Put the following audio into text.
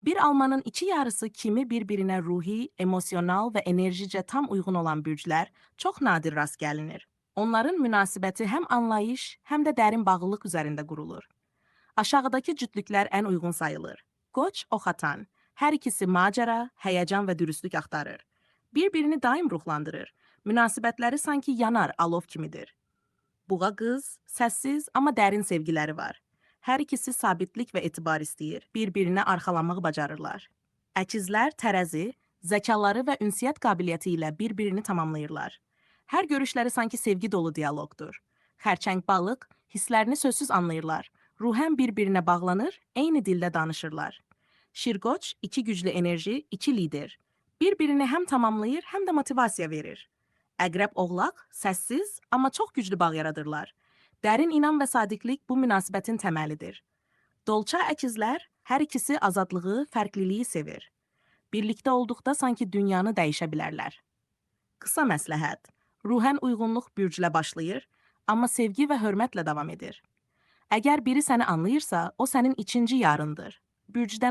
Bir almanın iki yarısı kimi birbirine ruhi, emosyonal ve enerjice tam uygun olan bürcler çok nadir rast gelinir. Onların münasibəti hem anlayış hem de derin bağlılık üzerinde kurulur. Aşağıdaki cütlükler en uygun sayılır. Koç, Oxatan. Her ikisi macera, heyecan ve dürüstlük aktarır. Birbirini daim ruhlandırır. Münasibətləri sanki yanar alov kimidir. Buğa qız, səssiz amma dərin sevgiləri var. Hər ikisi sabitlik və etibar istəyir, bir-birinə arxalanmağı bacarırlar. Əkizlər, tərəzi, zəkaları və ünsiyyət qabiliyyəti ilə bir-birini tamamlayırlar. Hər görüşləri sanki sevgi dolu dialoqdur. Xərçəng balıq hisslərini sözsüz anlayırlar. Ruhən bir-birinə bağlanır, eyni dildə danışırlar. Şirqoç, iki güclü enerji, iki lider. Bir-birini həm tamamlayır, həm də motivasiya verir. Əqrəb oğlaq, səssiz, amma çox güclü bağ yaradırlar. Dərin inam və sadiqlik bu münasibətin təməlidir. Dolça əkizlər, hər ikisi azadlığı, fərqliliyi sevir. Birlikdə olduqda sanki dünyanı dəyişə bilərlər. Qısa məsləhət. Ruhən uyğunluq bürclə başlayır, amma sevgi və hörmətlə davam edir. Əgər biri səni anlayırsa, o sənin ikinci yarındır. Bürcdən